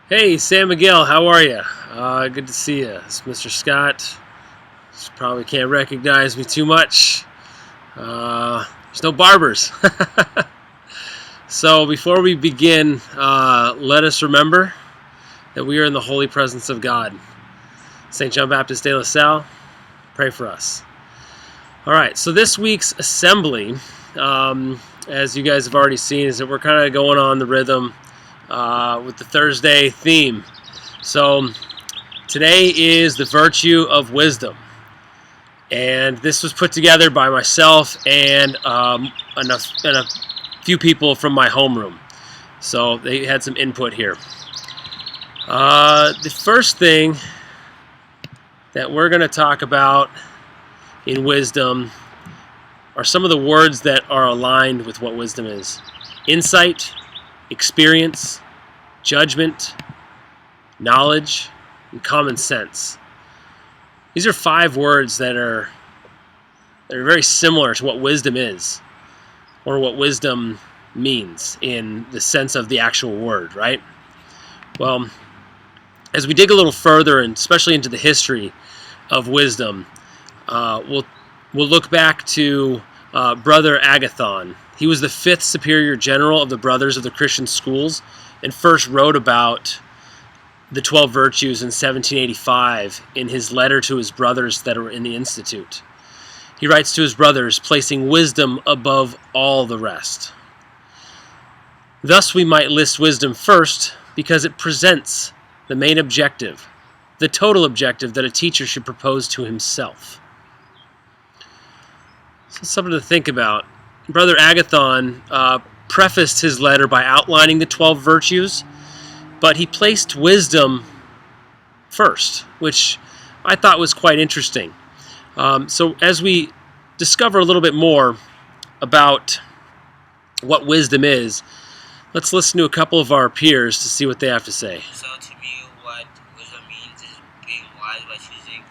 Hey, Sam Miguel, how are you? Good to see you. It's Mr. Scott. You probably can't recognize me too much. There's no barbers. So before we begin, let us remember that we are in the holy presence of God. St. John Baptist de La Salle, pray for us. All right, so this week's assembly, as you guys have already seen, is that we're kind of going on the rhythm with the Thursday theme. So today is the virtue of wisdom. And this was put together by myself and a few people from my homeroom. So they had some input here. The first thing that we're going to talk about in wisdom are some of the words that are aligned with what wisdom is: insight, experience, judgment, knowledge, and common sense. These are 5 words that are very similar to what wisdom is, or what wisdom means in the sense of the actual word, right? Well, as we dig a little further, and especially into the history of wisdom, we'll look back to Brother Agathon. He was the 5th superior general of the Brothers of the Christian Schools, and first wrote about the 12 virtues in 1785 in his letter to his brothers that were in the Institute. He writes to his brothers, placing wisdom above all the rest. Thus we might list wisdom first because it presents the main objective, the total objective that a teacher should propose to himself. So something to think about. Brother Agathon prefaced his letter by outlining the 12 virtues, but he placed wisdom first, which I thought was quite interesting. So as we discover a little bit more about what wisdom is, let's listen to a couple of our peers to see what they have to say. So to me, what wisdom means is being wise by choosing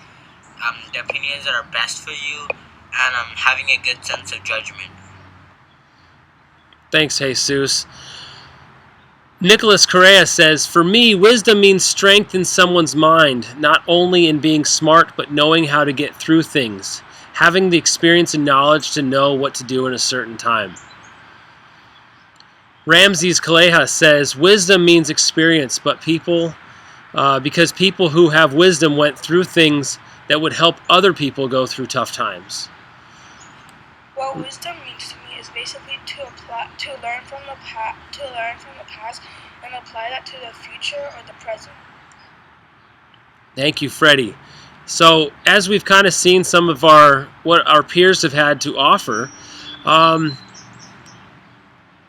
the opinions that are best for you and having a good sense of judgment. Thanks, Jesus. Nicholas Correa says, for me, wisdom means strength in someone's mind, not only in being smart, but knowing how to get through things, having the experience and knowledge to know what to do in a certain time. Ramses Kaleha says, wisdom means experience, but because people who have wisdom went through things that would help other people go through tough times. What wisdom means to me is basically to learn from the past and apply that to the future or the present. Thank you, Freddie. So as we've kind of seen some of what our peers have had to offer,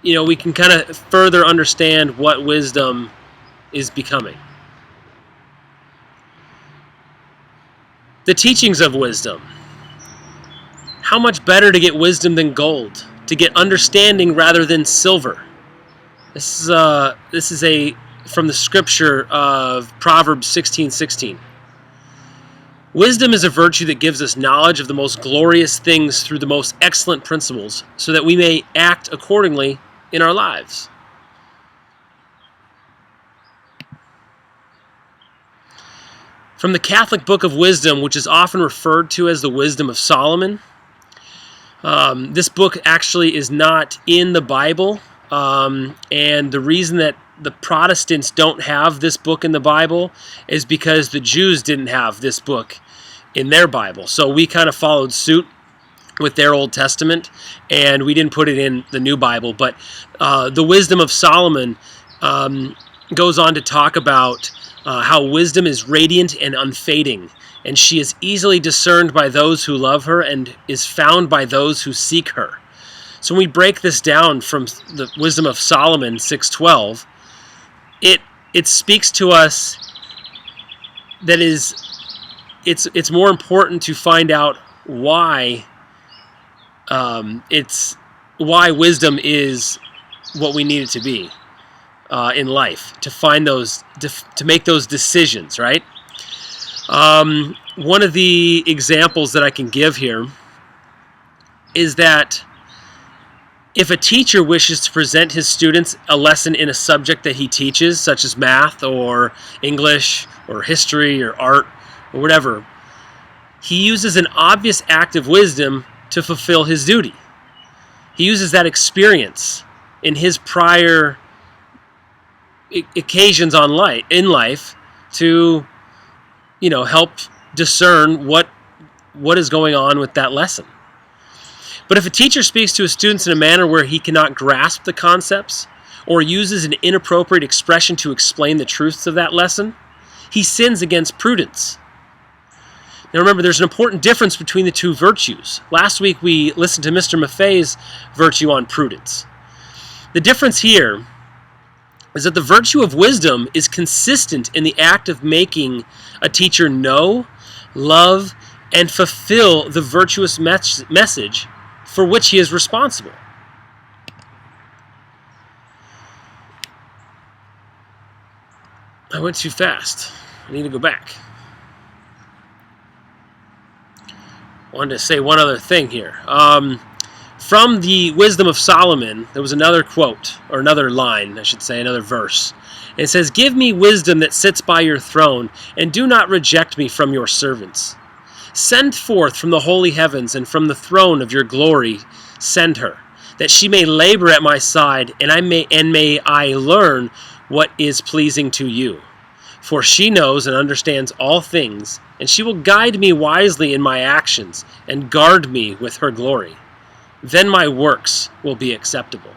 we can kind of further understand what wisdom is becoming. The teachings of wisdom. How much better to get wisdom than gold, to get understanding rather than silver. This is from the scripture of Proverbs 16:16. Wisdom is a virtue that gives us knowledge of the most glorious things through the most excellent principles, so that we may act accordingly in our lives. From the Catholic Book of Wisdom, which is often referred to as the Wisdom of Solomon, this book actually is not in the Bible, and the reason that the Protestants don't have this book in the Bible is because the Jews didn't have this book in their Bible. So we kind of followed suit with their Old Testament, and we didn't put it in the New Bible. But the Wisdom of Solomon goes on to talk about how wisdom is radiant and unfading, and she is easily discerned by those who love her and is found by those who seek her. So when we break this down from the Wisdom of Solomon 6:12, it speaks to us that it's more important to find out why wisdom is what we need it to be in life, to find those, to make those decisions, right? One of the examples that I can give here is that If a teacher wishes to present his students a lesson in a subject that he teaches, such as math or English or history or art or whatever, he uses an obvious act of wisdom to fulfill his duty. He uses that experience in his prior occasions in life to, help discern what is going on with that lesson. But if a teacher speaks to his students in a manner where he cannot grasp the concepts or uses an inappropriate expression to explain the truths of that lesson, he sins against prudence. Now remember, there's an important difference between the two virtues. Last week we listened to Mr. Maffei's virtue on prudence. The difference here is that the virtue of wisdom is consistent in the act of making a teacher know, love, and fulfill the virtuous message for which he is responsible. I went too fast. I need to go back. I wanted to say one other thing here. From the Wisdom of Solomon, there was another quote, or another line, I should say, another verse. And it says, "Give me wisdom that sits by your throne, and do not reject me from your servants. Send forth from the holy heavens, and from the throne of your glory send her, that she may labor at my side, and may I learn what is pleasing to you. For she knows and understands all things, and she will guide me wisely in my actions, and guard me with her glory. Then my works will be acceptable."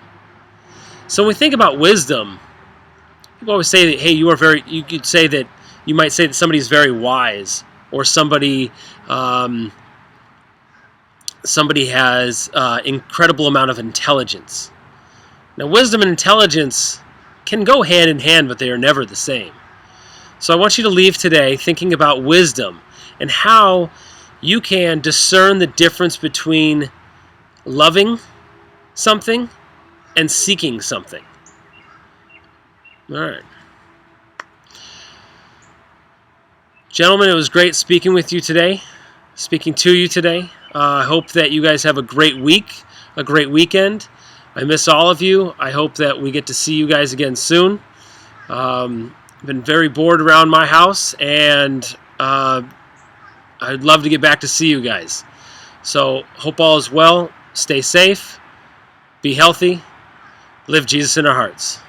So when we think about wisdom, people always say that, hey, you could say that, you might say that somebody's very wise, or somebody has incredible amount of intelligence. Now, wisdom and intelligence can go hand in hand, but they are never the same. So I want you to leave today thinking about wisdom and how you can discern the difference between loving something and seeking something. All right. Gentlemen, it was great speaking to you today. I hope that you guys have a great week, a great weekend. I miss all of you. I hope that we get to see you guys again soon. I've been very bored around my house, and I'd love to get back to see you guys. So hope all is well. Stay safe. Be healthy. Live Jesus in our hearts.